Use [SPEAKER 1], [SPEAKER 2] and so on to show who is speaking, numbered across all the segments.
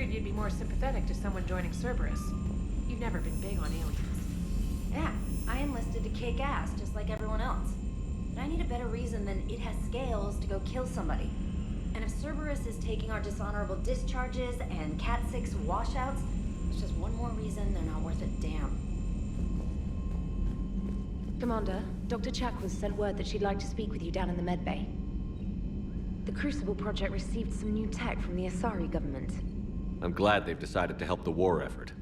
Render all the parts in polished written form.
[SPEAKER 1] figured you'd be more sympathetic to someone joining Cerberus. You've never been big on aliens.
[SPEAKER 2] Yeah, I enlisted to kick ass just like everyone else. But I need a better reason than it has scales to go kill somebody. And if Cerberus is taking our dishonorable discharges and Cat 6 washouts, it's just one more reason they're not worth a damn.
[SPEAKER 3] Commander, Dr. Chakwas sent word that she'd like to speak with you down in the medbay. The Crucible Project received some new tech from the Asari government.
[SPEAKER 4] I'm glad they've decided to help the war effort.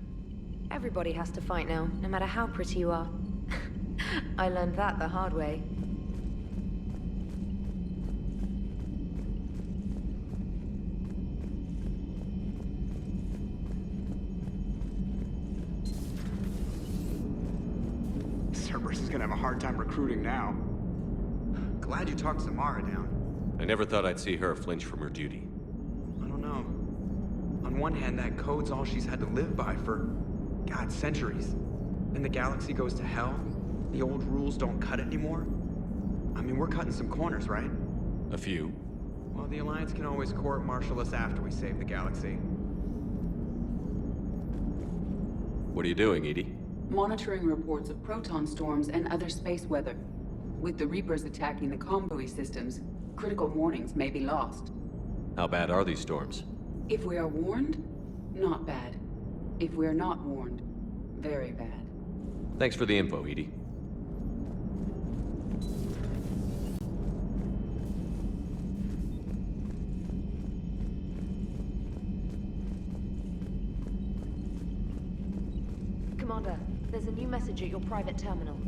[SPEAKER 3] Everybody has to fight now, no matter how pretty you are. I learned that the hard way.
[SPEAKER 5] Cerberus is gonna have a hard time recruiting now. Glad you talked Samara down.
[SPEAKER 4] I never thought I'd see her flinch from her duty.
[SPEAKER 5] I don't know. On one hand, that code's all she's had to live by for, God, centuries. Then the galaxy goes to hell. The old rules don't cut anymore. I mean, we're cutting some corners, right?
[SPEAKER 4] A few.
[SPEAKER 5] Well, the Alliance can always court-martial us after we save the galaxy.
[SPEAKER 4] What are you doing, Edie?
[SPEAKER 6] Monitoring reports of proton storms and other space weather. With the Reapers attacking the comm buoy systems, critical warnings may be lost.
[SPEAKER 4] How bad are these storms?
[SPEAKER 6] If we are warned, not bad. If we are not warned, very bad.
[SPEAKER 4] Thanks for the info, Edie.
[SPEAKER 3] Commander, there's a new message at your private terminal.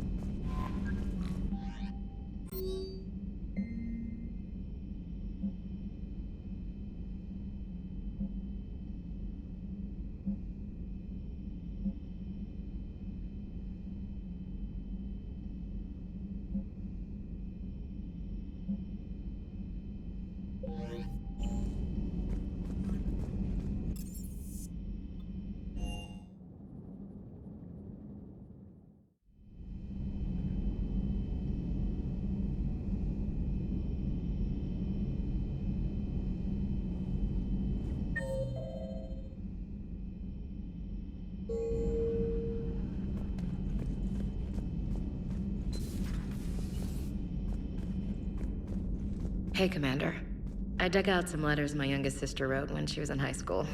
[SPEAKER 7] Hey, Commander. I dug out some letters my youngest sister wrote when she was in high school.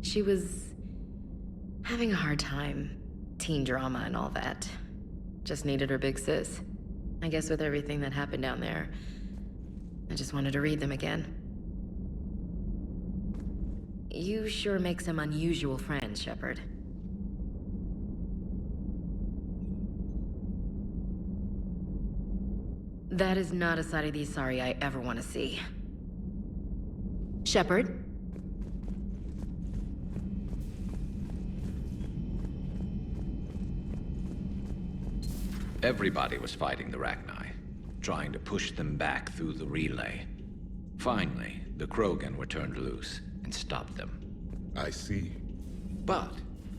[SPEAKER 7] She was having a hard time. Teen drama and all that. Just needed her big sis. I guess with everything that happened down there, I just wanted to read them again. You sure make some unusual friends, Shepard. That is not a side of the Asari I ever want to see. Shepard?
[SPEAKER 8] Everybody was fighting the Rachni, trying to push them back through the relay. Finally, the Krogan were turned loose and stopped them.
[SPEAKER 9] I see.
[SPEAKER 8] But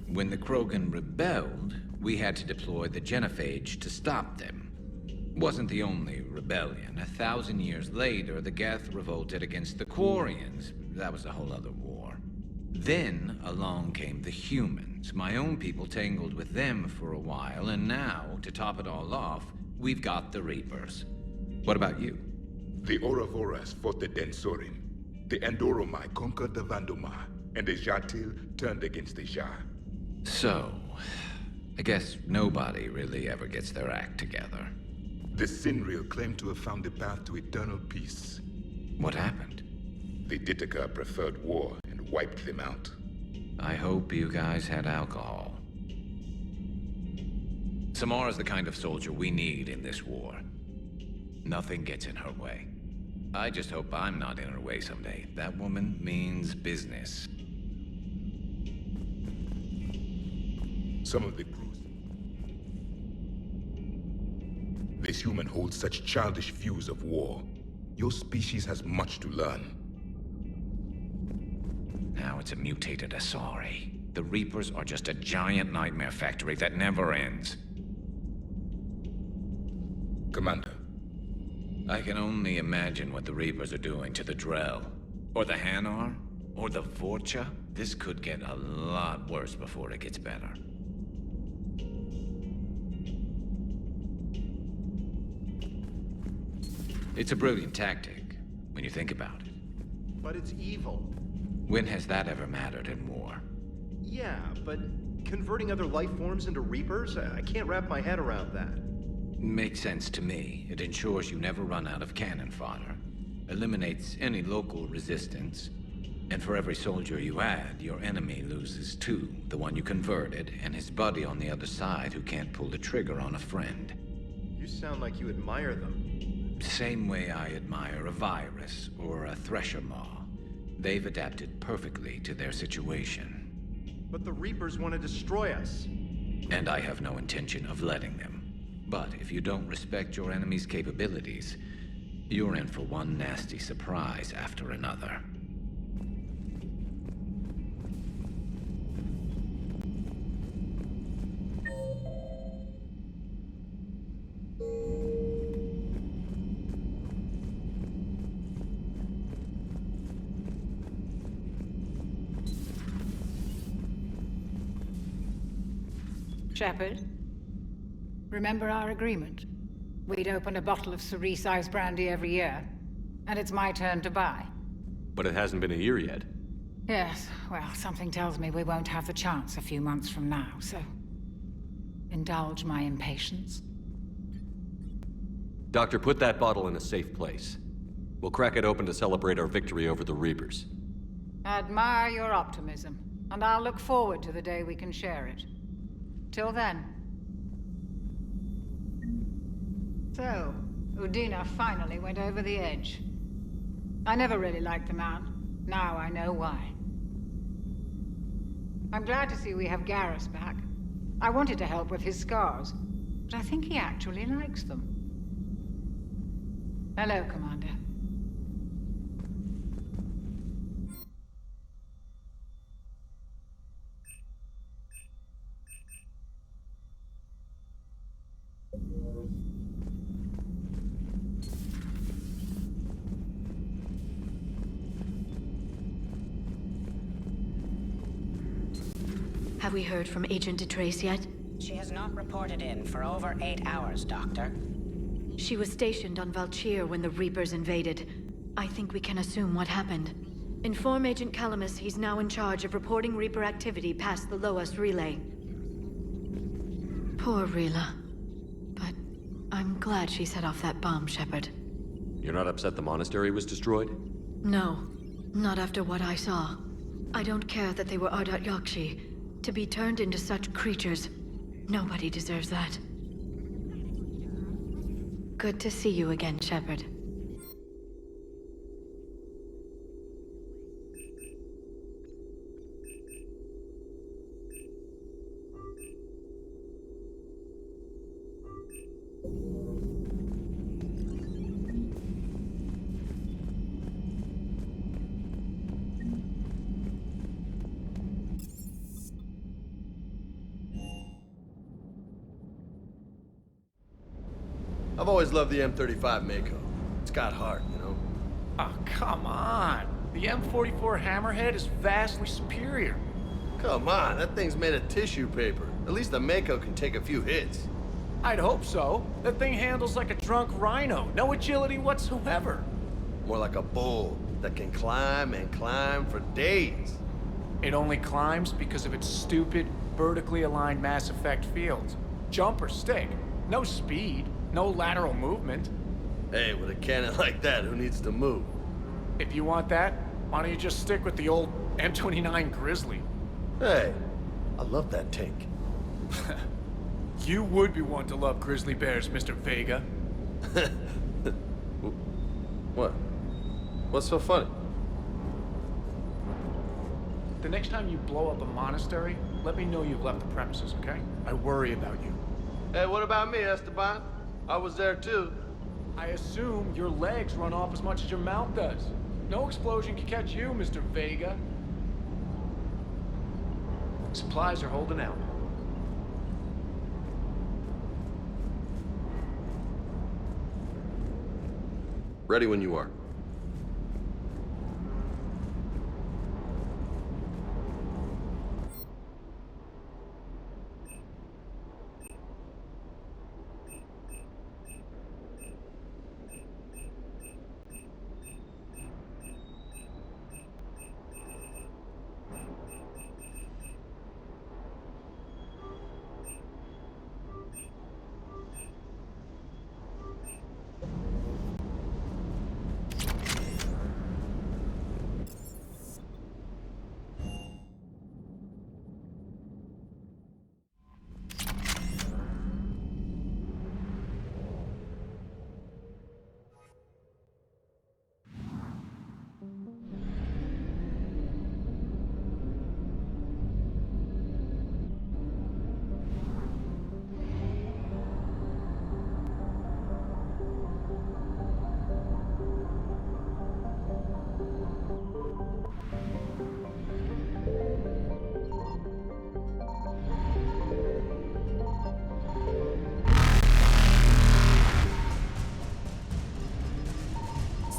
[SPEAKER 8] when the Krogan rebelled, we had to deploy the genophage to stop them. Wasn't the only rebellion. 1,000 years later, the Geth revolted against the Quarians. That was a whole other war. Then along came the humans. My own people tangled with them for a while, and now, to top it all off, we've got the Reapers. What about you?
[SPEAKER 9] The Ouroboros fought the Densorin. The Andoromai conquered the Vandomar, and the Jatil turned against the Jah.
[SPEAKER 8] So, I guess nobody really ever gets their act together.
[SPEAKER 9] The Sinreal claimed to have found the path to eternal peace.
[SPEAKER 8] What happened?
[SPEAKER 9] The Ditaka preferred war and wiped them out.
[SPEAKER 8] I hope you guys had alcohol. Samara's the kind of soldier we need in this war. Nothing gets in her way. I just hope I'm not in her way someday. That woman means business.
[SPEAKER 9] Some of the crews. This human holds such childish views of war. Your species has much to learn.
[SPEAKER 8] Now it's a mutated Asari. The Reapers are just a giant nightmare factory that never ends.
[SPEAKER 9] Commander.
[SPEAKER 8] I can only imagine what the Reapers are doing to the Drell. Or the Hanar. Or the Vorcha. This could get a lot worse before it gets better. It's a brilliant tactic, when you think about it.
[SPEAKER 10] But it's evil.
[SPEAKER 8] When has that ever mattered in war?
[SPEAKER 10] Yeah, but converting other life forms into Reapers? I can't wrap my head around that.
[SPEAKER 8] Makes sense to me. It ensures you never run out of cannon fodder, eliminates any local resistance, and for every soldier you add, your enemy loses two, the one you converted, and his buddy on the other side who can't pull the trigger on a friend.
[SPEAKER 10] You sound like you admire them.
[SPEAKER 8] Same way I admire a virus or a thresher maw. They've adapted perfectly to their situation.
[SPEAKER 10] But the Reapers want to destroy us.
[SPEAKER 8] And I have no intention of letting them. But if you don't respect your enemy's capabilities, you're in for one nasty surprise after another.
[SPEAKER 11] Shepard, remember our agreement? We'd open a bottle of Cerise Ice Brandy every year, and it's my turn to buy.
[SPEAKER 4] But it hasn't been a year yet.
[SPEAKER 11] Yes, well, something tells me we won't have the chance a few months from now, so... indulge my impatience.
[SPEAKER 4] Doctor, put that bottle in a safe place. We'll crack it open to celebrate our victory over the Reapers.
[SPEAKER 11] Admire your optimism, and I'll look forward to the day we can share it. Till then. So, Udina finally went over the edge. I never really liked the man. Now I know why. I'm glad to see we have Garrus back. I wanted to help with his scars, but I think he actually likes them. Hello, Commander.
[SPEAKER 3] Have we heard from Agent DeTrace yet?
[SPEAKER 12] She has not reported in for over 8 hours, Doctor.
[SPEAKER 3] She was stationed on Valchir when the Reapers invaded. I think we can assume what happened. Inform Agent Calamus he's now in charge of reporting Reaper activity past the Loas relay. Poor Rila. But I'm glad she set off that bomb, Shepard.
[SPEAKER 4] You're not upset the monastery was destroyed?
[SPEAKER 3] No, not after what I saw. I don't care that they were Ardat Yakshi. To be turned into such creatures, nobody deserves that. Good to see you again, Shepard.
[SPEAKER 13] I've always loved the M35 Mako. It's got heart, you know?
[SPEAKER 14] Oh, come on. The M44 Hammerhead is vastly superior.
[SPEAKER 13] Come on, that thing's made of tissue paper. At least the Mako can take a few hits.
[SPEAKER 14] I'd hope so. That thing handles like a drunk rhino. No agility whatsoever.
[SPEAKER 13] More like a bull that can climb and climb for days.
[SPEAKER 14] It only climbs because of its stupid, vertically aligned Mass Effect fields. Jump or stick. No speed. No lateral movement.
[SPEAKER 13] Hey, with a cannon like that, who needs to move?
[SPEAKER 14] If you want that, why don't you just stick with the old M29 Grizzly?
[SPEAKER 13] Hey, I love that tank.
[SPEAKER 14] You would be one to love grizzly bears, Mr. Vega.
[SPEAKER 13] What? What's so funny?
[SPEAKER 14] The next time you blow up a monastery, let me know you've left the premises, okay? I worry about you.
[SPEAKER 13] Hey, what about me, Esteban? I was there too.
[SPEAKER 14] I assume your legs run off as much as your mouth does. No explosion can catch you, Mr. Vega. Supplies are holding out.
[SPEAKER 13] Ready when you are.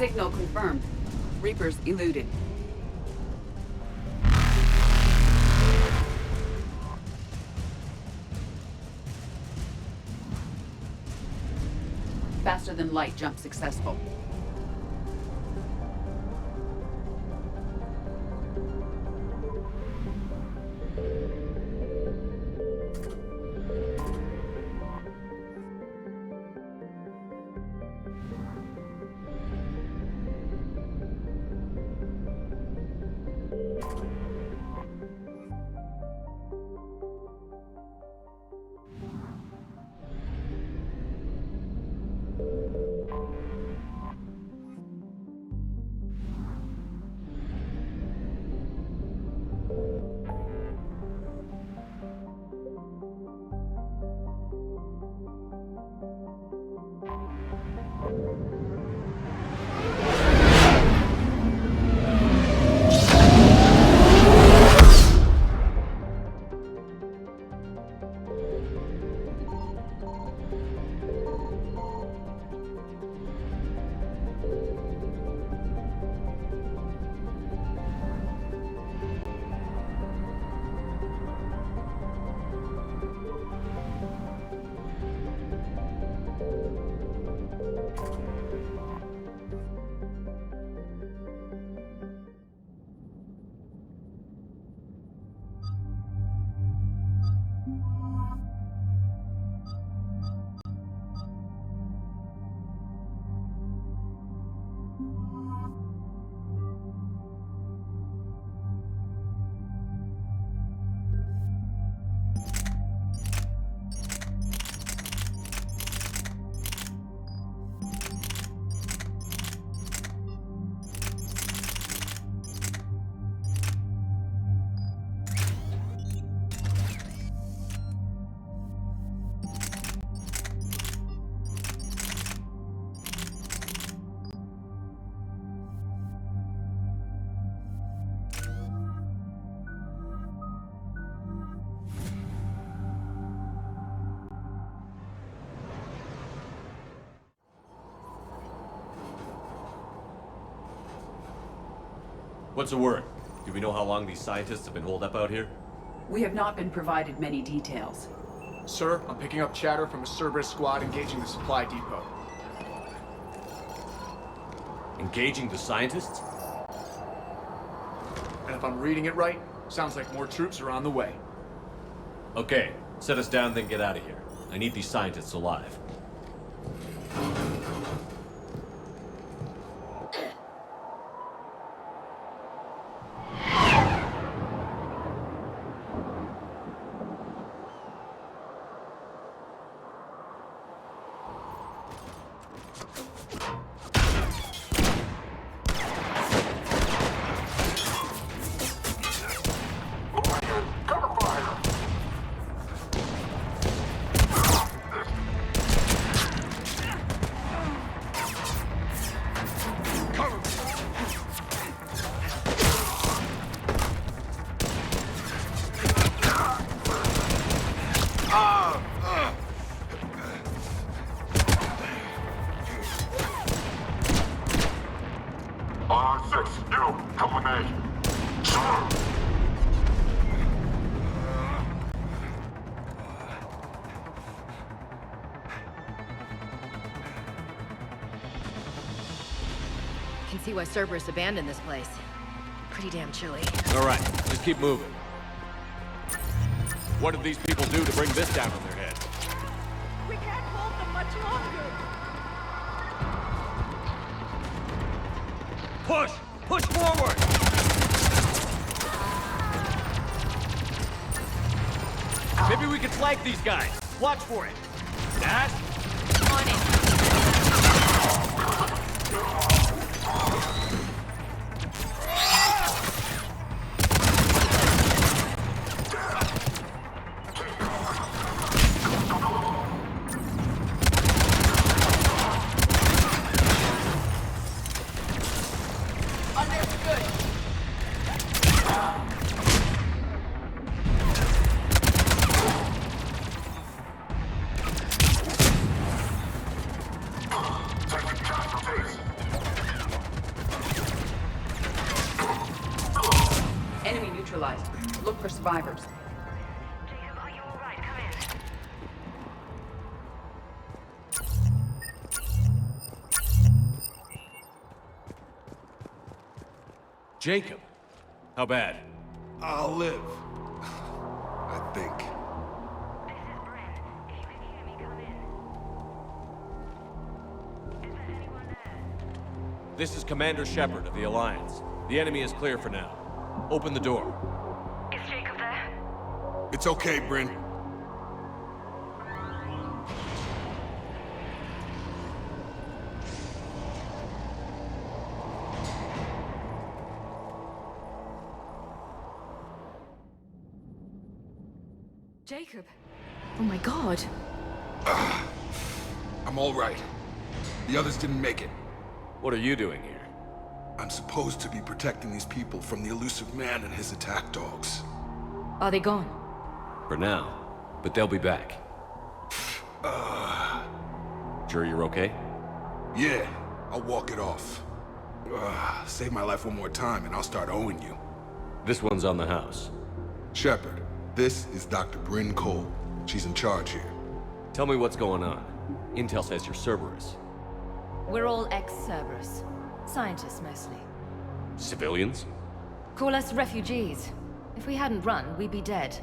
[SPEAKER 6] Signal confirmed. Reapers eluded. Faster than light jump successful.
[SPEAKER 4] What's the word? Do we know how long these scientists have been holed up out here?
[SPEAKER 6] We have not been provided many details.
[SPEAKER 14] Sir, I'm picking up chatter from a Cerberus squad engaging the supply depot.
[SPEAKER 4] Engaging the scientists?
[SPEAKER 14] And if I'm reading it right, sounds like more troops are on the way.
[SPEAKER 4] Okay, set us down, then get out of here. I need these scientists alive.
[SPEAKER 7] Can see why Cerberus abandoned this place. Pretty damn chilly.
[SPEAKER 4] All right, just keep moving. What did these people do to bring this down on their head?
[SPEAKER 15] We can't hold them much longer.
[SPEAKER 4] Push! Push forward! Maybe we can flank these guys. Watch for it. Dash?
[SPEAKER 7] On it.
[SPEAKER 6] neutralized. Look for survivors.
[SPEAKER 4] Jacob! How bad?
[SPEAKER 9] I'll live. I think.
[SPEAKER 4] This is Commander Shepard of the Alliance. The enemy is clear for now. Open the door.
[SPEAKER 15] Is Jacob there?
[SPEAKER 9] It's okay, Bryn.
[SPEAKER 3] Jacob. Oh my god.
[SPEAKER 9] I'm all right. The others didn't make it.
[SPEAKER 4] What are you doing here?
[SPEAKER 9] I'm supposed to be protecting these people from the Illusive Man and his attack dogs.
[SPEAKER 3] Are they gone?
[SPEAKER 4] For now. But they'll be back. Sure you're okay?
[SPEAKER 9] Yeah, I'll walk it off. Save my life one more time and I'll start owing you.
[SPEAKER 4] This one's on the house.
[SPEAKER 9] Shepard, this is Dr. Bryn Cole. She's in charge here.
[SPEAKER 4] Tell me what's going on. Intel says you're Cerberus.
[SPEAKER 2] We're all ex-Cerberus. Scientists, mostly.
[SPEAKER 4] Civilians?
[SPEAKER 2] Call us refugees. If we hadn't run, we'd be dead.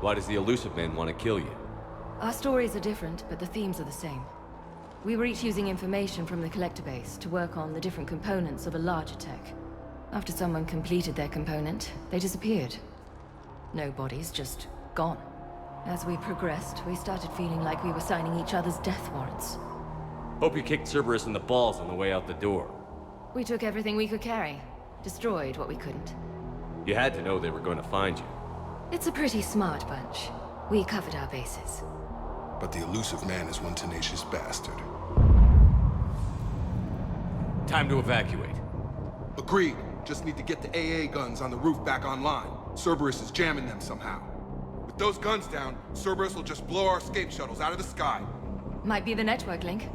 [SPEAKER 4] Why does the Illusive Man want to kill you?
[SPEAKER 2] Our stories are different, but the themes are the same. We were each using information from the collector base to work on the different components of a larger tech. After someone completed their component, they disappeared. No bodies, just gone. As we progressed, we started feeling like we were signing each other's death warrants.
[SPEAKER 4] Hope you kicked Cerberus in the balls on the way out the door.
[SPEAKER 2] We took everything we could carry. Destroyed what we couldn't.
[SPEAKER 4] You had to know they were going to find you.
[SPEAKER 2] It's a pretty smart bunch. We covered our bases.
[SPEAKER 9] But the Illusive Man is one tenacious bastard.
[SPEAKER 4] Time to evacuate.
[SPEAKER 9] Agreed. Just need to get the AA guns on the roof back online. Cerberus is jamming them somehow. With those guns down, Cerberus will just blow our escape shuttles out of the sky.
[SPEAKER 2] Might be the network link.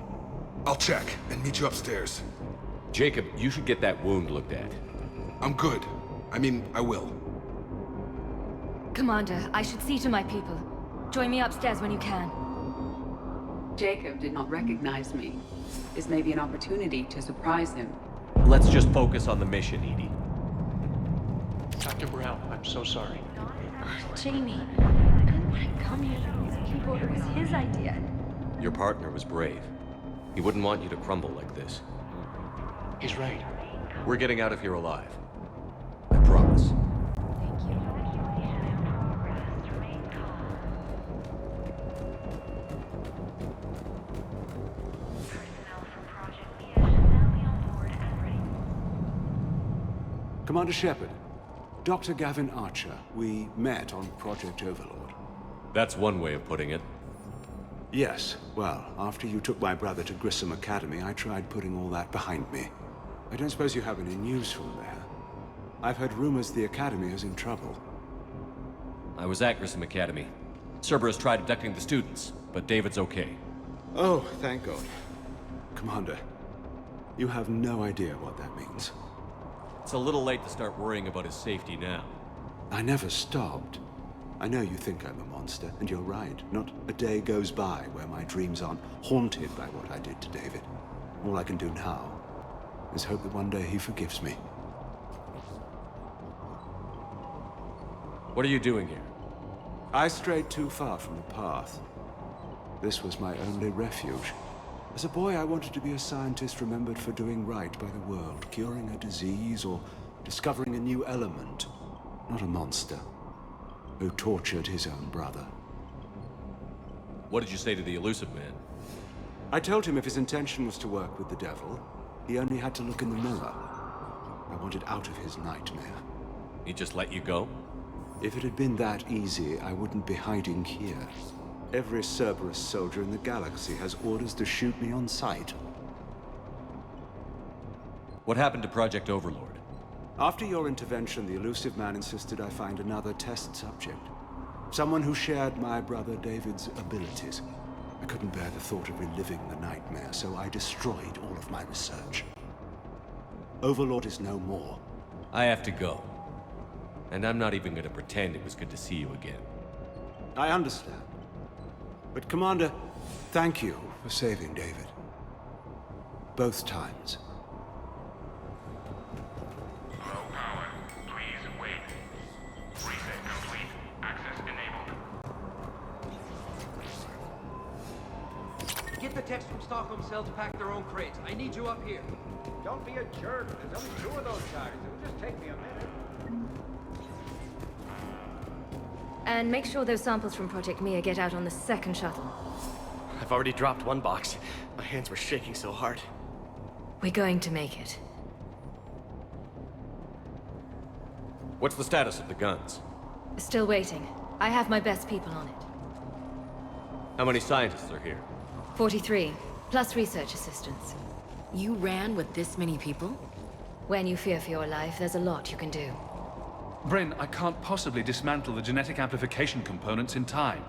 [SPEAKER 9] I'll check and meet you upstairs.
[SPEAKER 4] Jacob, you should get that wound looked at.
[SPEAKER 9] I'm good. I mean, I will.
[SPEAKER 2] Commander, I should see to my people. Join me upstairs when you can.
[SPEAKER 6] Jacob did not recognize me. This may be an opportunity to surprise him.
[SPEAKER 4] Let's just focus on the mission, Edie.
[SPEAKER 10] Dr. Brown, I'm so sorry.
[SPEAKER 2] Jamie, I didn't want to come here with these people. It was his idea.
[SPEAKER 4] Your partner was brave. He wouldn't want you to crumble like this.
[SPEAKER 10] He's right.
[SPEAKER 4] We're getting out of here alive. I promise.
[SPEAKER 2] Thank you.
[SPEAKER 16] Commander Shepard, Dr. Gavin Archer, we met on Project Overlord.
[SPEAKER 4] That's one way of putting it.
[SPEAKER 16] Yes, well, after you took my brother to Grissom Academy, I tried putting all that behind me. I don't suppose you have any news from there. I've heard rumors the Academy is in trouble.
[SPEAKER 4] I was at Grissom Academy. Cerberus tried abducting the students, but David's okay.
[SPEAKER 16] Oh, thank God. Commander, you have no idea what that means.
[SPEAKER 4] It's a little late to start worrying about his safety now.
[SPEAKER 16] I never stopped. I know you think I'm a monster, and you're right. Not a day goes by where my dreams aren't haunted by what I did to David. All I can do now is hope that one day he forgives me.
[SPEAKER 4] What are you doing here?
[SPEAKER 16] I strayed too far from the path. This was my only refuge. As a boy, I wanted to be a scientist remembered for doing right by the world, curing a disease or discovering a new element, not a monster who tortured his own brother.
[SPEAKER 4] What did you say to the Illusive Man?
[SPEAKER 16] I told him if his intention was to work with the devil, he only had to look in the mirror. I wanted out of his nightmare.
[SPEAKER 4] He just let you go?
[SPEAKER 16] If it had been that easy, I wouldn't be hiding here. Every Cerberus soldier in the galaxy has orders to shoot me on sight.
[SPEAKER 4] What happened to Project Overlord?
[SPEAKER 16] After your intervention, the Illusive Man insisted I find another test subject. Someone who shared my brother David's abilities. I couldn't bear the thought of reliving the nightmare, so I destroyed all of my research. Overlord is no more.
[SPEAKER 4] I have to go. And I'm not even gonna pretend it was good to see you again.
[SPEAKER 16] I understand. But Commander, thank you for saving David. Both times.
[SPEAKER 17] Low power. Please wait. Reset complete. Access enabled.
[SPEAKER 18] Get the text from Stockholm Cell to pack their own crates. I need you up here.
[SPEAKER 19] Don't be a jerk. There's only 2 of those guys. It'll just take me a minute.
[SPEAKER 2] And make sure those samples from Project Mia get out on the second shuttle.
[SPEAKER 18] I've already dropped one box. My hands were shaking so hard.
[SPEAKER 2] We're going to make it.
[SPEAKER 4] What's the status of the guns?
[SPEAKER 2] Still waiting. I have my best people on it.
[SPEAKER 4] How many scientists are here?
[SPEAKER 2] 43, plus research assistants.
[SPEAKER 7] You ran with this many people?
[SPEAKER 2] When you fear for your life, there's a lot you can do.
[SPEAKER 20] Bryn, I can't possibly dismantle the genetic amplification components in time.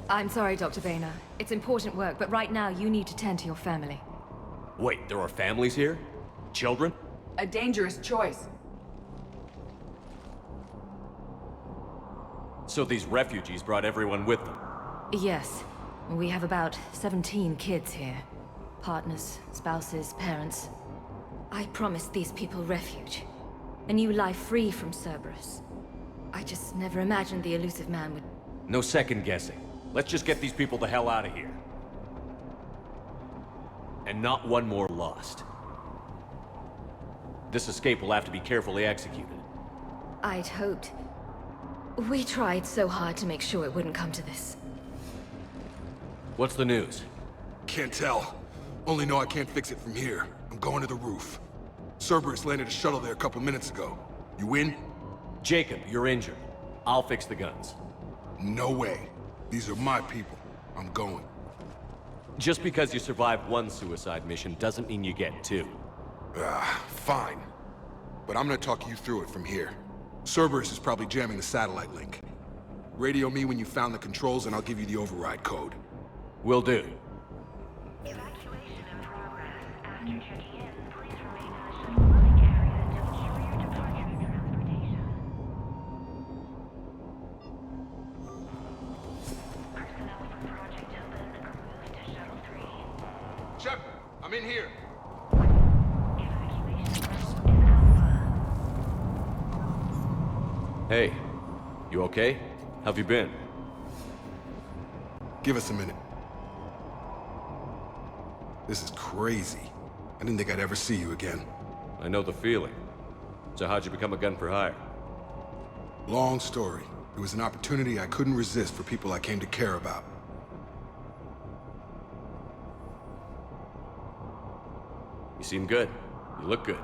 [SPEAKER 2] I'm sorry, Dr. Boehner. It's important work, but right now you need to tend to your family.
[SPEAKER 4] Wait, there are families here? Children?
[SPEAKER 6] A dangerous choice.
[SPEAKER 4] So these refugees brought everyone with them?
[SPEAKER 2] Yes. We have about 17 kids here. Partners, spouses, parents. I promised these people refuge. A new life free from Cerberus. I just never imagined the Illusive Man would...
[SPEAKER 4] No second guessing. Let's just get these people the hell out of here. And not one more lost. This escape will have to be carefully executed.
[SPEAKER 2] I'd hoped. We tried so hard to make sure it wouldn't come to this.
[SPEAKER 4] What's the news?
[SPEAKER 9] Can't tell. Only know I can't fix it from here. I'm going to the roof. Cerberus landed a shuttle there a couple minutes ago. You win?
[SPEAKER 4] Jacob, you're injured. I'll fix the guns.
[SPEAKER 9] No way. These are my people. I'm going.
[SPEAKER 4] Just because you survived one suicide mission doesn't mean you get 2.
[SPEAKER 9] Fine. But I'm gonna talk you through it from here. Cerberus is probably jamming the satellite link. Radio me when you found the controls and I'll give you the override code.
[SPEAKER 4] Will do.
[SPEAKER 15] Evacuation in progress. After checking in, please remain in the shuttle loading area to ensure your departure and transportation. Personnel from Project Open are moved to Shuttle 3.
[SPEAKER 9] Shepard, I'm in here.
[SPEAKER 15] Evacuation route is Alpha.
[SPEAKER 4] Hey, you okay? How've you been?
[SPEAKER 9] Give us a minute. This is crazy. I didn't think I'd ever see you again.
[SPEAKER 4] I know the feeling. So how'd you become a gun for hire?
[SPEAKER 9] Long story. It was an opportunity I couldn't resist for people I came to care about.
[SPEAKER 4] You seem good. You look good.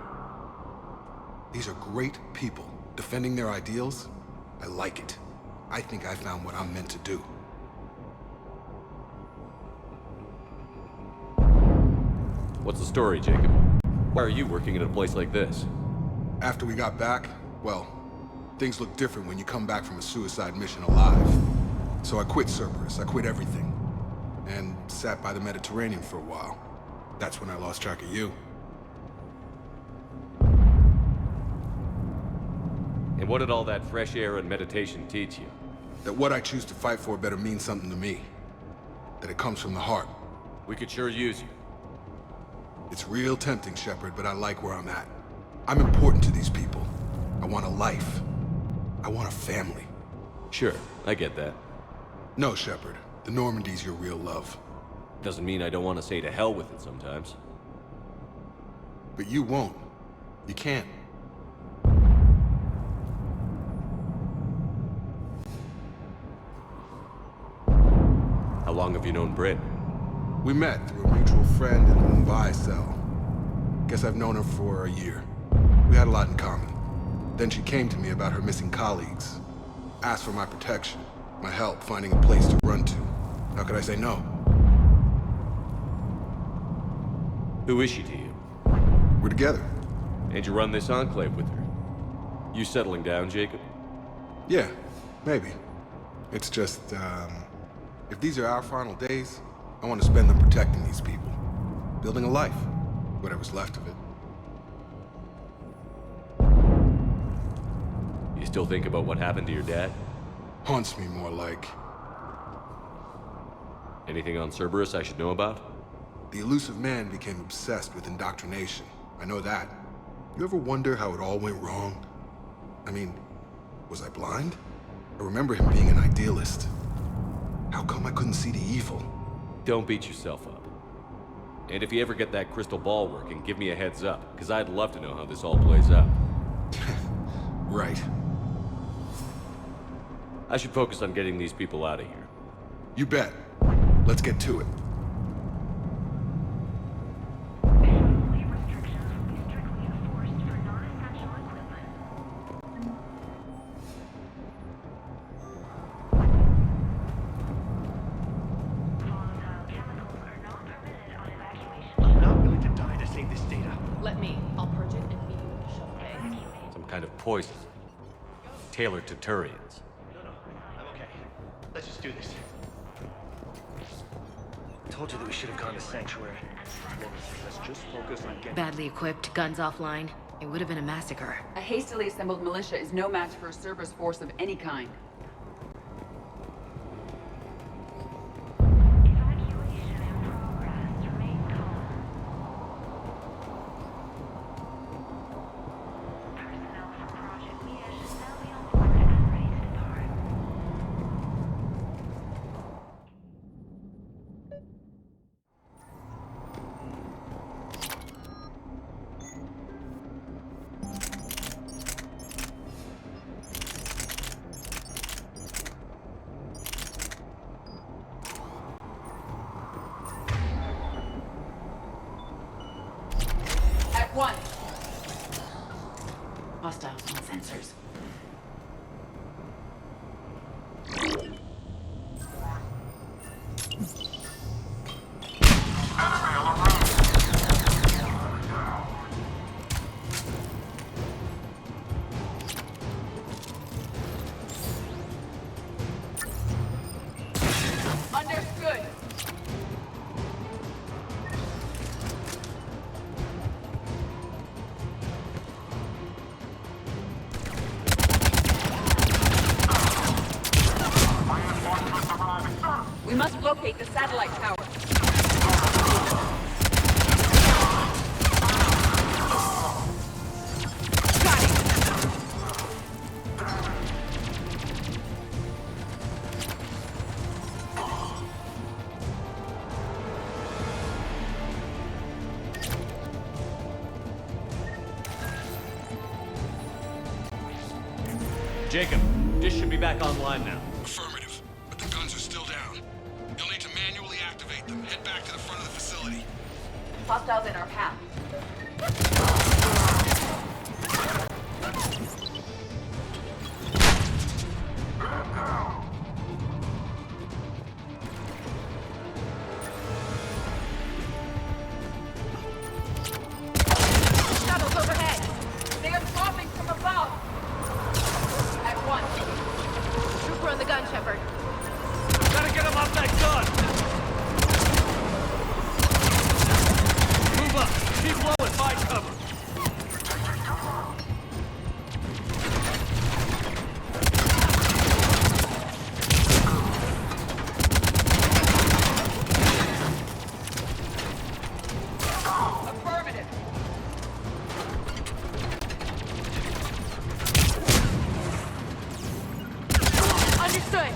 [SPEAKER 9] These are great people. Defending their ideals, I like it. I think I found what I'm meant to do.
[SPEAKER 4] What's the story, Jacob? Why are you working at a place like this?
[SPEAKER 9] After we got back, well, things look different when you come back from a suicide mission alive. So I quit Cerberus, I quit everything. And sat by the Mediterranean for a while. That's when I lost track of you.
[SPEAKER 4] And what did all that fresh air and meditation teach you?
[SPEAKER 9] That what I choose to fight for better mean something to me. That it comes from the heart.
[SPEAKER 4] We could sure use you.
[SPEAKER 9] It's real tempting, Shepard, but I like where I'm at. I'm important to these people. I want a life. I want a family.
[SPEAKER 4] Sure, I get that.
[SPEAKER 9] No, Shepard. The Normandy's your real love.
[SPEAKER 4] Doesn't mean I don't want to say to hell with it sometimes.
[SPEAKER 9] But you won't. You can't.
[SPEAKER 4] How long have you known Bryn?
[SPEAKER 9] We met through a mutual friend in the Mumbai cell. Guess I've known her for a year. We had a lot in common. Then she came to me about her missing colleagues. Asked for my protection, my help finding a place to run to. How could I say no?
[SPEAKER 4] Who is she to you?
[SPEAKER 9] We're together.
[SPEAKER 4] And you run this enclave with her? You settling down, Jacob?
[SPEAKER 9] Yeah, maybe. It's just, if these are our final days, I want to spend them protecting these people. Building a life. Whatever's left of it.
[SPEAKER 4] You You still think about what happened to your dad?
[SPEAKER 9] Haunts me more like.
[SPEAKER 4] Anything on Cerberus I should know about?
[SPEAKER 9] The Illusive Man became obsessed with indoctrination. I know that. You ever wonder how it all went wrong? I mean, was I blind? I remember him being an idealist. How come I couldn't see the evil?
[SPEAKER 4] Don't beat yourself up. And if you ever get that crystal ball working, give me a heads up, because I'd love to know how this all plays out.
[SPEAKER 9] Right.
[SPEAKER 4] I should focus on getting these people out of here.
[SPEAKER 9] You bet. Let's get to it.
[SPEAKER 15] Leave restrictions will be strictly enforced for non-essential equipment. Volatile chemicals are not permitted on evacuation.
[SPEAKER 10] I'm not willing to die to save this data.
[SPEAKER 1] Let me. I'll purge it and meet you at the shuttle bay.
[SPEAKER 4] Some kind of poison. Tailored to Turians.
[SPEAKER 10] No, I'm okay. Let's just do this. Told you that we should have gone to Sanctuary.
[SPEAKER 19] Let's just focus on getting...
[SPEAKER 7] Badly equipped, guns offline. It would have been a massacre.
[SPEAKER 6] A hastily assembled militia is no match for a Cerberus force of any kind.
[SPEAKER 15] Evacuation in progress. Remain calm. Personnel from Project Mia should now be on board and ready to depart.
[SPEAKER 6] At one. Hostiles on sensors. Understood. We must locate the satellite tower. Got it.
[SPEAKER 4] Jacob, dish should be back online now.
[SPEAKER 9] Affirmative, but the guns are still down. You'll need to manually activate them. Head back to the front of the facility.
[SPEAKER 6] Hostiles in our path. Shuttles overhead. They are dropping from above. At one.
[SPEAKER 1] Trooper on the gun, Shepard.
[SPEAKER 4] Gotta get him off that gun! Move up! Keep low and find cover!
[SPEAKER 6] Affirmative.
[SPEAKER 1] Understood.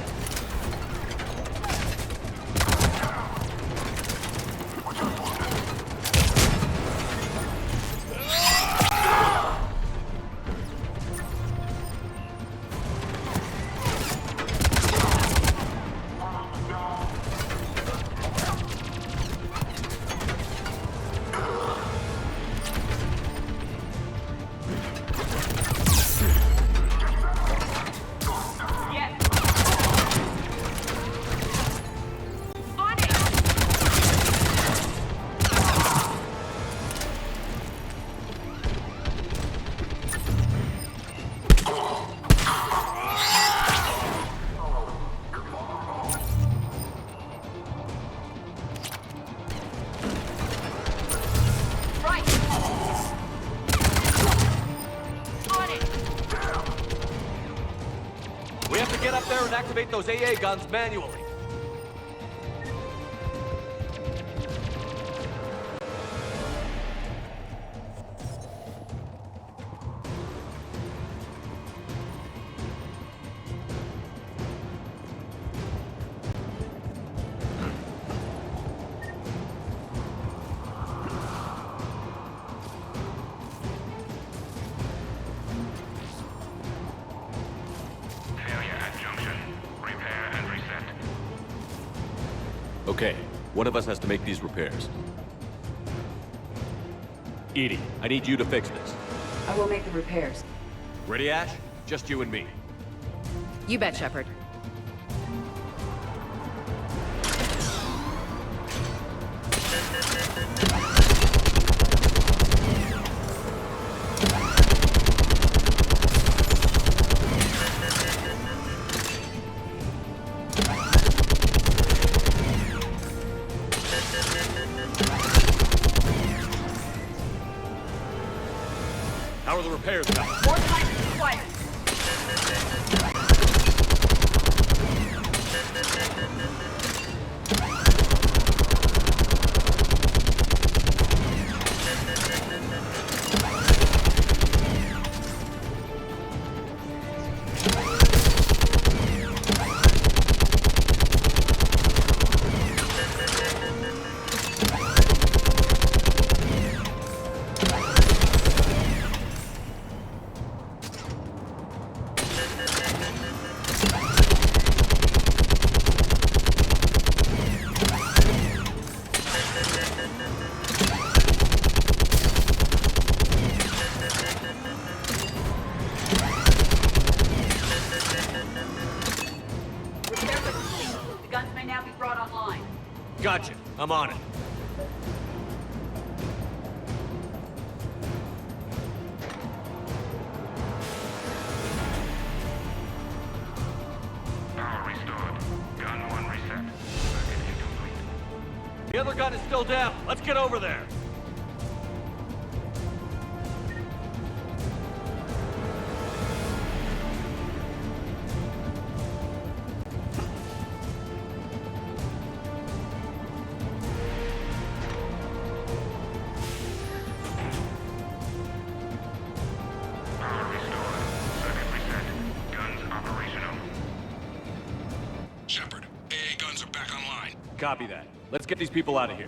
[SPEAKER 4] get up there and activate those AA guns manually. Okay, one of us has to make these repairs. Edie, I need you to fix this.
[SPEAKER 6] I will make the repairs.
[SPEAKER 4] Ready, Ash? Just you and me.
[SPEAKER 7] You bet, Shepard.
[SPEAKER 4] How are the repairs going?
[SPEAKER 6] More time required.
[SPEAKER 4] Gotcha. I'm on it.
[SPEAKER 17] Power restored. Gun 1 reset. Circuit incomplete.
[SPEAKER 4] The other gun is still down. Let's get over there.
[SPEAKER 9] Shepard, AA guns are back online.
[SPEAKER 4] Copy that. Let's get these people out of here.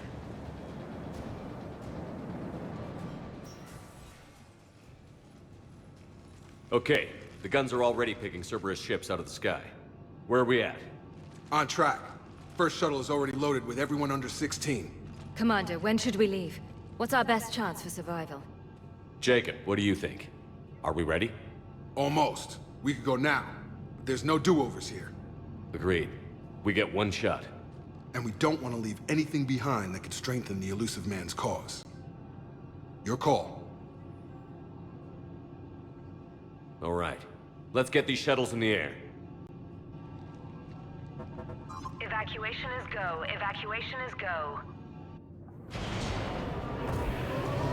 [SPEAKER 4] Okay, the guns are already picking Cerberus ships out of the sky. Where are we at?
[SPEAKER 9] On track. First shuttle is already loaded with everyone under 16.
[SPEAKER 3] Commander, when should we leave? What's our best chance for survival?
[SPEAKER 4] Jacob, what do you think? Are we ready?
[SPEAKER 9] Almost. We could go now, but there's no do-overs here.
[SPEAKER 4] Agreed. We get one shot.
[SPEAKER 9] And we don't want to leave anything behind that could strengthen the Illusive Man's cause. Your call.
[SPEAKER 4] All right. Let's get these shuttles in the air.
[SPEAKER 15] Evacuation is go. Evacuation is go.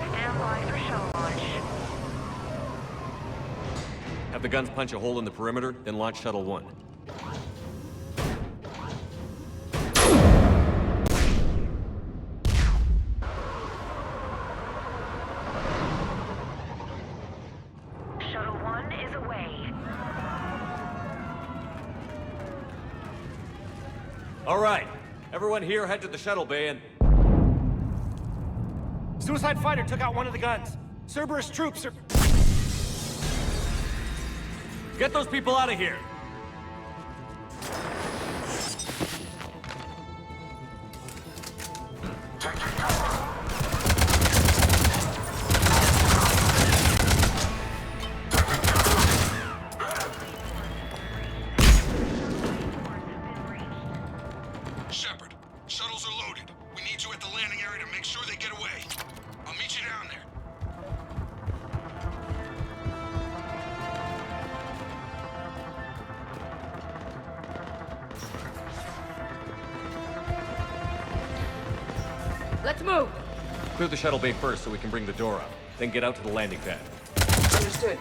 [SPEAKER 15] Stand by for shuttle launch.
[SPEAKER 4] Have the guns punch a hole in the perimeter, then launch Shuttle 1.
[SPEAKER 15] Shuttle 1 is away.
[SPEAKER 4] All right. Everyone here head to the shuttle bay and...
[SPEAKER 18] Suicide fighter took out one of the guns. Cerberus troops are...
[SPEAKER 4] Get those people out of here!
[SPEAKER 9] Shepard, shuttles are loaded. We need you at the landing area to make sure they get away. I'll meet you down there.
[SPEAKER 3] Let's move!
[SPEAKER 4] Clear the shuttle bay first so we can bring the door up. Then get out to the landing pad.
[SPEAKER 6] Understood.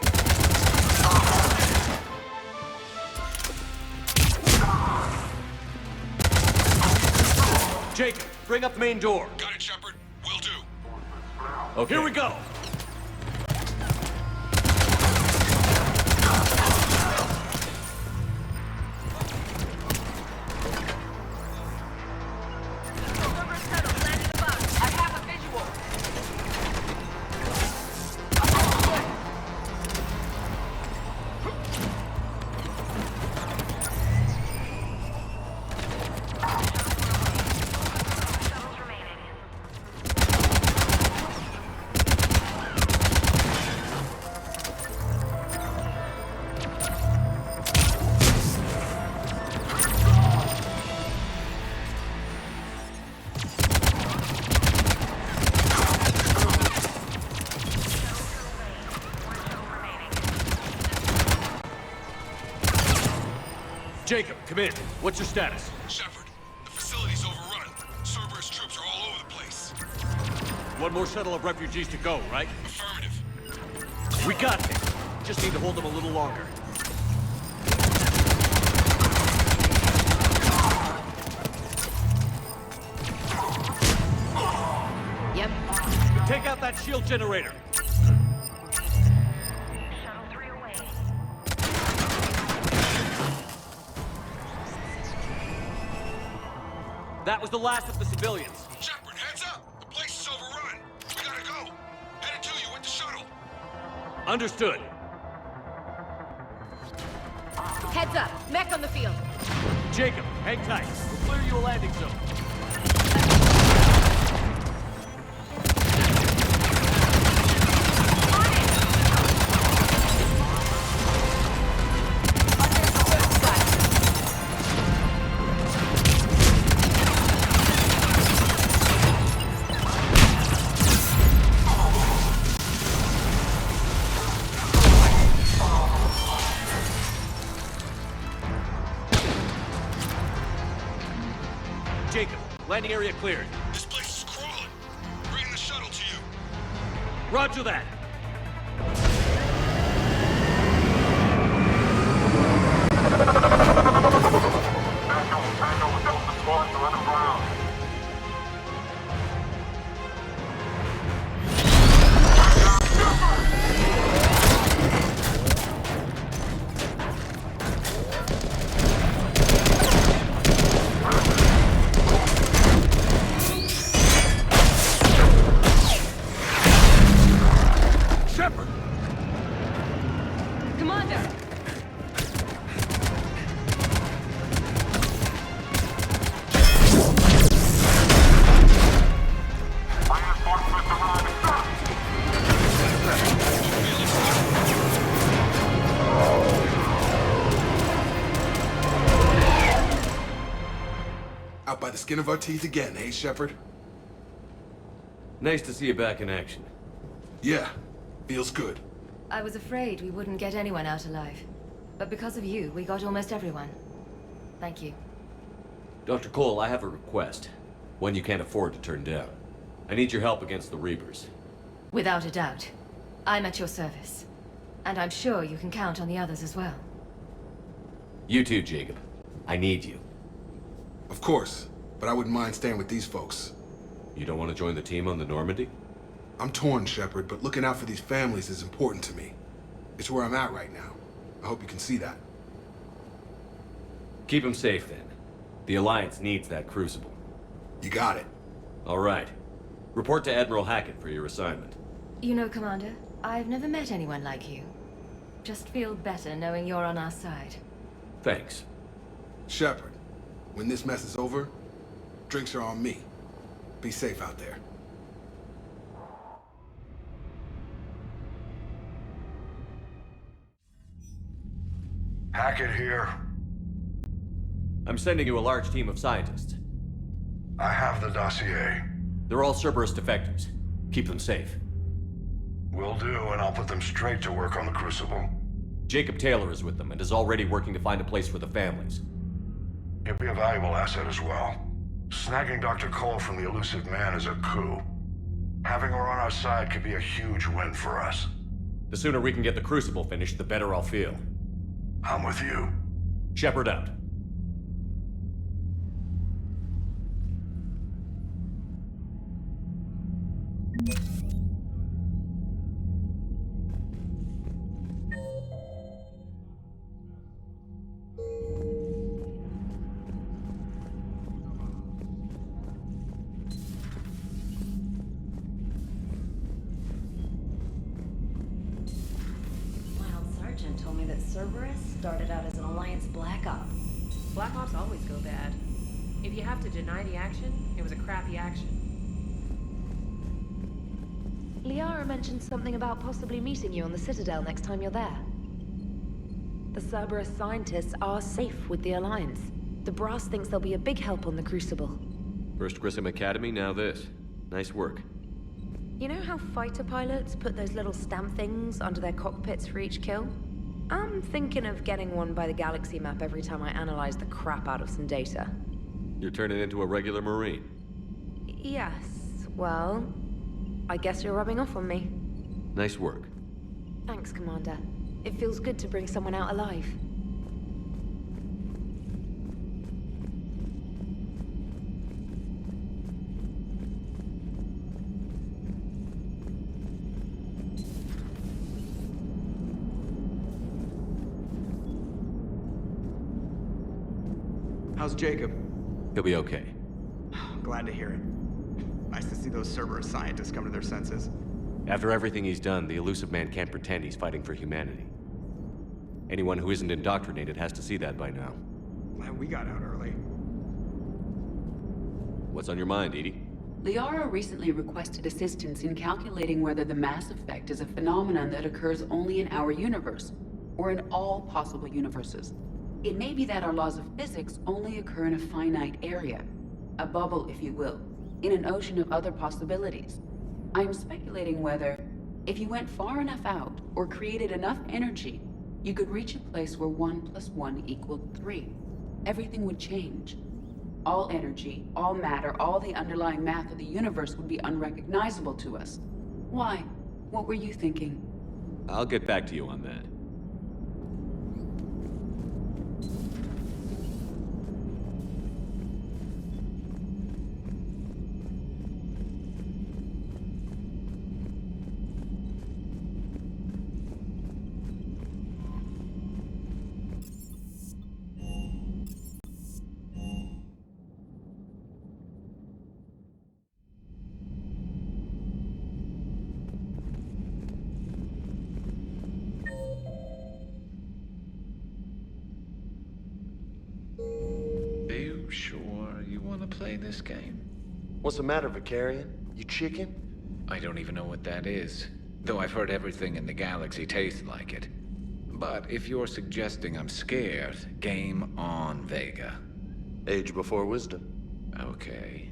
[SPEAKER 4] Jacob, bring up the main door.
[SPEAKER 9] Got it, Shepard. Will do.
[SPEAKER 4] Okay. Here we go. Jacob, come in. What's your status?
[SPEAKER 9] Shepard, the facility's overrun. Cerberus troops are all over the place.
[SPEAKER 4] One more shuttle of refugees to go, right?
[SPEAKER 9] Affirmative.
[SPEAKER 4] We got this. Just need to hold them a little longer.
[SPEAKER 7] Yep.
[SPEAKER 4] Take out that shield generator.
[SPEAKER 15] Shuttle 3 away.
[SPEAKER 4] That was the last of the civilians.
[SPEAKER 9] Shepard, heads up! The place is overrun. We gotta go. Headed to you with the shuttle.
[SPEAKER 4] Understood.
[SPEAKER 7] Heads up. Mech on the field.
[SPEAKER 4] Jacob, hang tight. We'll clear you a landing zone. Jacob, landing area cleared.
[SPEAKER 9] This place is crawling. Bringing the shuttle to you.
[SPEAKER 4] Roger that.
[SPEAKER 9] Shepard!
[SPEAKER 7] Commander!
[SPEAKER 9] Out by the skin of our teeth again, eh, Shepard?
[SPEAKER 4] Nice to see you back in action.
[SPEAKER 9] Yeah, feels good.
[SPEAKER 2] I was afraid we wouldn't get anyone out alive. But because of you, we got almost everyone. Thank you.
[SPEAKER 4] Dr. Cole, I have a request. One you can't afford to turn down. I need your help against the Reapers.
[SPEAKER 2] Without a doubt. I'm at your service. And I'm sure you can count on the others as well.
[SPEAKER 4] You too, Jacob. I need you.
[SPEAKER 9] Of course, but I wouldn't mind staying with these folks.
[SPEAKER 4] You don't want to join the team on the Normandy?
[SPEAKER 9] I'm torn, Shepard, but looking out for these families is important to me. It's where I'm at right now. I hope you can see that.
[SPEAKER 4] Keep them safe, then. The Alliance needs that crucible.
[SPEAKER 9] You got it.
[SPEAKER 4] All right. Report to Admiral Hackett for your assignment.
[SPEAKER 2] You know, Commander, I've never met anyone like you. Just feel better knowing you're on our side.
[SPEAKER 4] Thanks.
[SPEAKER 9] Shepard, when this mess is over, drinks are on me. Be safe out there.
[SPEAKER 17] Hackett here.
[SPEAKER 4] I'm sending you a large team of scientists.
[SPEAKER 17] I have the dossier.
[SPEAKER 4] They're all Cerberus defectors. Keep them safe.
[SPEAKER 17] Will do, and I'll put them straight to work on the Crucible.
[SPEAKER 4] Jacob Taylor is with them and is already working to find a place for the families.
[SPEAKER 17] He'll be a valuable asset as well. Snagging Dr. Cole from the Illusive Man is a coup. Having her on our side could be a huge win for us.
[SPEAKER 4] The sooner we can get the Crucible finished, the better I'll feel.
[SPEAKER 17] I'm with you.
[SPEAKER 4] Shepard out.
[SPEAKER 2] Told me that Cerberus started out as an Alliance Black Op.
[SPEAKER 1] Black Ops always go bad. If you have to deny the action, it was a crappy action.
[SPEAKER 2] Liara mentioned something about possibly meeting you on the Citadel next time you're there. The Cerberus scientists are safe with the Alliance. The Brass thinks they'll be a big help on the Crucible.
[SPEAKER 4] First Grissom Academy, now this. Nice work.
[SPEAKER 2] You know how fighter pilots put those little stamp things under their cockpits for each kill? I'm thinking of getting one by the galaxy map every time I analyze the crap out of some data.
[SPEAKER 4] You're turning into a regular Marine.
[SPEAKER 2] Yes, well, I guess you're rubbing off on me.
[SPEAKER 4] Nice work.
[SPEAKER 2] Thanks, Commander. It feels good to bring someone out alive.
[SPEAKER 5] How's Jacob?
[SPEAKER 4] He'll be okay.
[SPEAKER 5] Glad to hear it. Nice to see those Cerberus scientists come to their senses.
[SPEAKER 4] After everything he's done, the Illusive Man can't pretend he's fighting for humanity. Anyone who isn't indoctrinated has to see that by now.
[SPEAKER 5] Glad we got out early.
[SPEAKER 4] What's on your mind, Edie?
[SPEAKER 6] Liara recently requested assistance in calculating whether the mass effect is a phenomenon that occurs only in our universe, or in all possible universes. It may be that our laws of physics only occur in a finite area, a bubble, if you will, in an ocean of other possibilities. I'm speculating whether, if you went far enough out, or created enough energy, you could reach a place where 1 + 1 = 3. Everything would change. All energy, all matter, all the underlying math of the universe would be unrecognizable to us. Why? What were you thinking?
[SPEAKER 4] I'll get back to you on that.
[SPEAKER 8] Sure you want to play this game?
[SPEAKER 13] What's the matter, Vicarian? You chicken?
[SPEAKER 8] I don't even know what that is, though I've heard everything in the galaxy tastes like it. But if you're suggesting I'm scared, game on, Vega.
[SPEAKER 13] Age before wisdom.
[SPEAKER 8] Okay.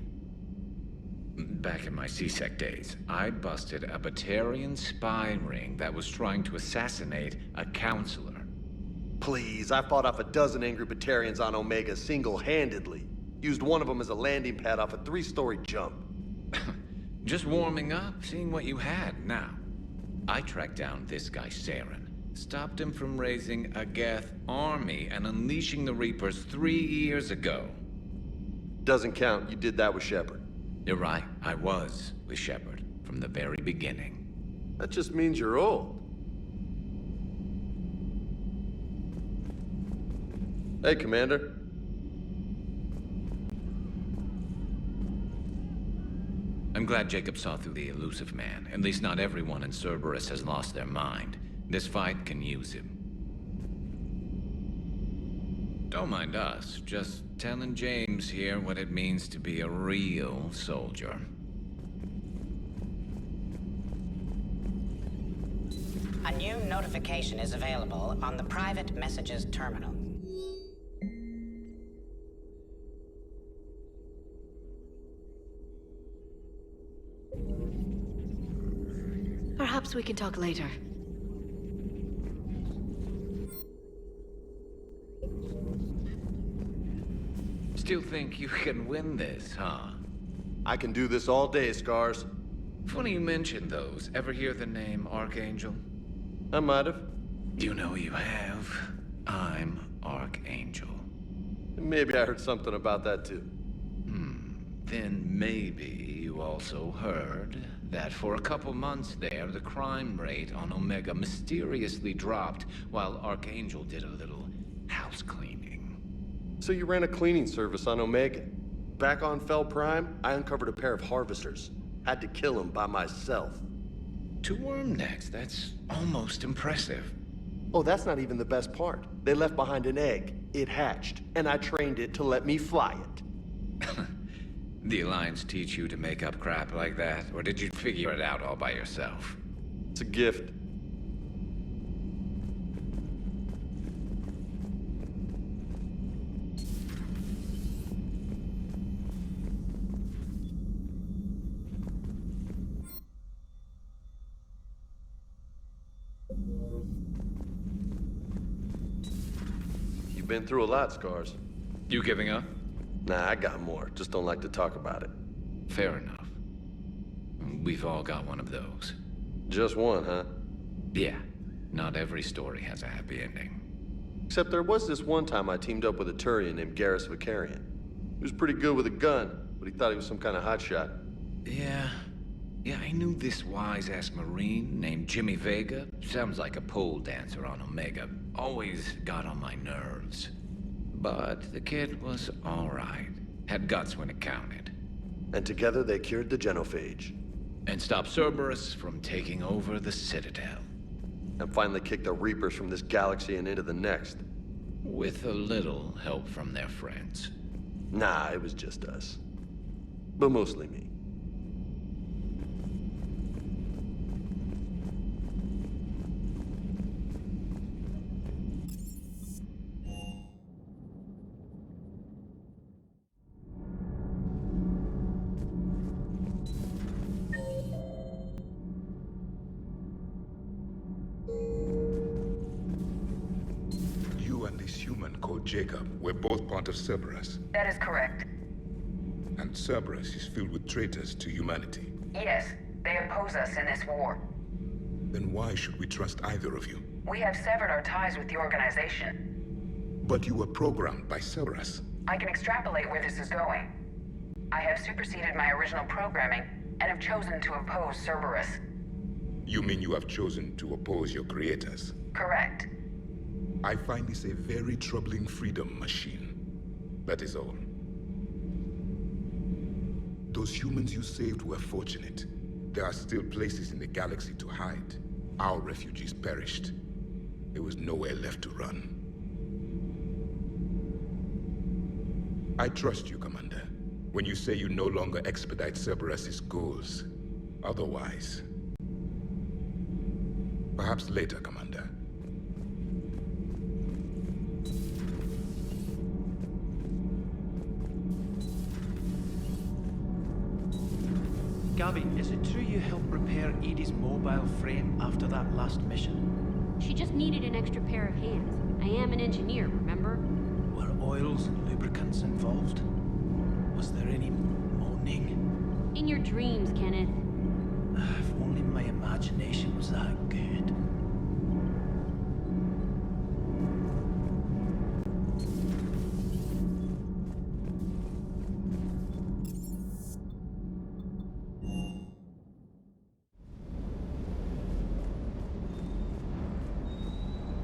[SPEAKER 8] Back in my C-Sec days, I busted a Batarian spy ring that was trying to assassinate a counselor.
[SPEAKER 13] Please, I fought off a dozen angry Batarians on Omega single-handedly. Used one of them as a landing pad off a 3-story jump.
[SPEAKER 8] Just warming up, seeing what you had. Now, I tracked down this guy, Saren. Stopped him from raising a Geth army and unleashing the Reapers 3 years ago.
[SPEAKER 13] Doesn't count. You did that with Shepard.
[SPEAKER 8] You're right. I was with Shepard from the very beginning.
[SPEAKER 13] That just means you're old. Hey, Commander.
[SPEAKER 8] I'm glad Jacob saw through the Illusive Man. At least not everyone in Cerberus has lost their mind. This fight can use him. Don't mind us. Just telling James here what it means to be a real soldier.
[SPEAKER 12] A new notification is available on the private messages terminal.
[SPEAKER 3] Perhaps we can talk later.
[SPEAKER 8] Still think you can win this, huh?
[SPEAKER 13] I can do this all day, Scars.
[SPEAKER 8] Funny you mentioned those. Ever hear the name Archangel?
[SPEAKER 13] I might have.
[SPEAKER 8] You know you have. I'm Archangel.
[SPEAKER 13] Maybe I heard something about that too.
[SPEAKER 8] Then maybe you also heard that for a couple months there, the crime rate on Omega mysteriously dropped while Archangel did a little house cleaning.
[SPEAKER 13] So you ran a cleaning service on Omega. Back on Fel Prime, I uncovered a pair of harvesters. Had to kill them by myself.
[SPEAKER 8] 2 worm necks, that's almost impressive.
[SPEAKER 13] Oh, that's not even the best part. They left behind an egg. It hatched, and I trained it to let me fly it.
[SPEAKER 8] The Alliance teach you to make up crap like that, or did you figure it out all by yourself?
[SPEAKER 13] It's a gift. You've been through a lot, Scars.
[SPEAKER 8] You giving up?
[SPEAKER 13] Nah, I got more. Just don't like to talk about it.
[SPEAKER 8] Fair enough. We've all got one of those.
[SPEAKER 13] Just one, huh?
[SPEAKER 8] Yeah. Not every story has a happy ending.
[SPEAKER 13] Except there was this one time I teamed up with a Turian named Garrus Vicarian. He was pretty good with a gun, but he thought he was some kind of hotshot.
[SPEAKER 8] Yeah, I knew this wise-ass Marine named Jimmy Vega. Sounds like a pole dancer on Omega. Always got on my nerves. But the kid was all right. Had guts when it counted.
[SPEAKER 13] And together they cured the genophage.
[SPEAKER 8] And stopped Cerberus from taking over the Citadel.
[SPEAKER 13] And finally kicked the Reapers from this galaxy and into the next.
[SPEAKER 8] With a little help from their friends.
[SPEAKER 13] Nah, it was just us. But mostly me.
[SPEAKER 21] Jacob, we're both part of Cerberus.
[SPEAKER 22] That is correct.
[SPEAKER 21] And Cerberus is filled with traitors to humanity.
[SPEAKER 22] Yes, they oppose us in this war.
[SPEAKER 21] Then why should we trust either of you?
[SPEAKER 22] We have severed our ties with the organization.
[SPEAKER 21] But you were programmed by Cerberus.
[SPEAKER 22] I can extrapolate where this is going. I have superseded my original programming and have chosen to oppose Cerberus.
[SPEAKER 21] You mean you have chosen to oppose your creators?
[SPEAKER 22] Correct.
[SPEAKER 21] I find this a very troubling freedom machine. That is all. Those humans you saved were fortunate. There are still places in the galaxy to hide. Our refugees perished. There was nowhere left to run. I trust you, Commander, when you say you no longer expedite Cerberus's goals. Otherwise... Perhaps later, Commander.
[SPEAKER 23] Gabby, is it true you helped repair Edie's mobile frame after that last mission?
[SPEAKER 24] She just needed an extra pair of hands. I am an engineer, remember?
[SPEAKER 23] Were oils and lubricants involved? Was there any moaning?
[SPEAKER 24] In your dreams, Kenneth.
[SPEAKER 23] If only my imagination was that good.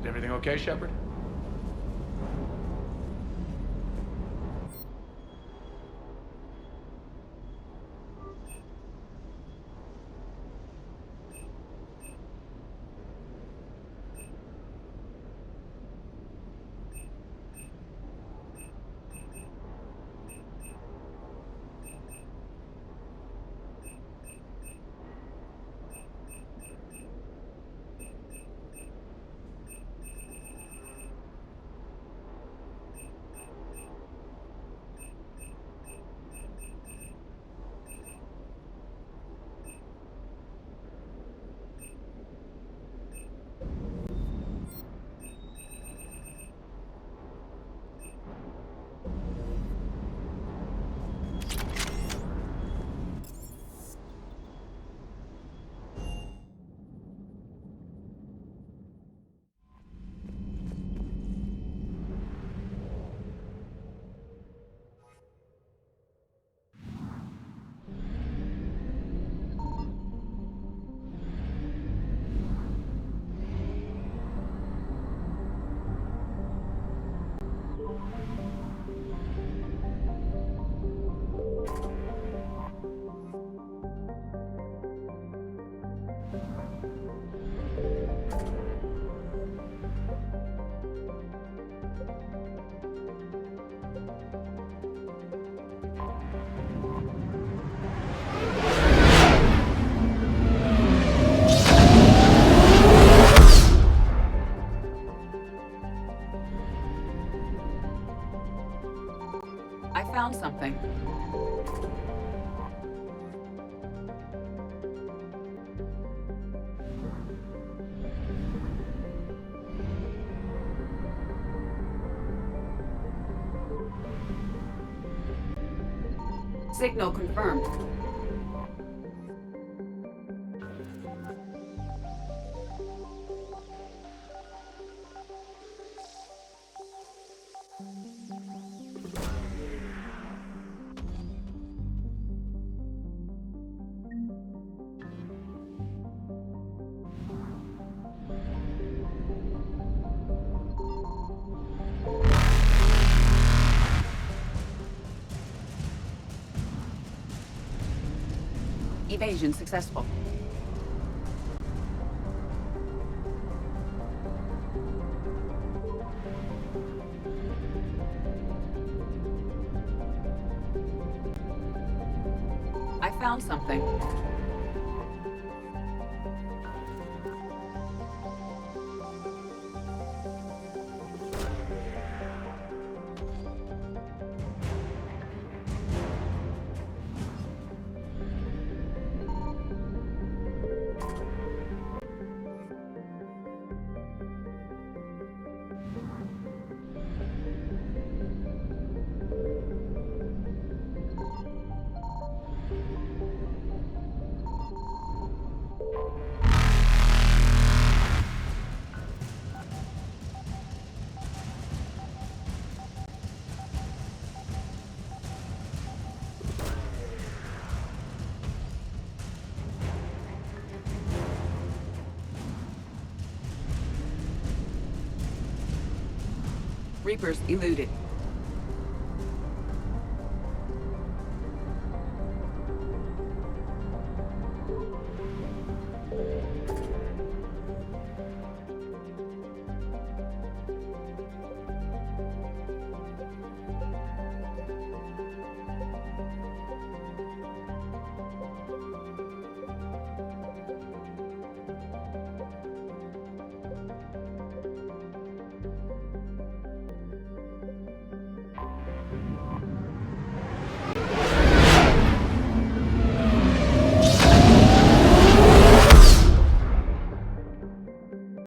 [SPEAKER 14] Everything okay, Shepard?
[SPEAKER 6] I found something. Signal confirmed. Evasion successful. I found something. Reapers eluded.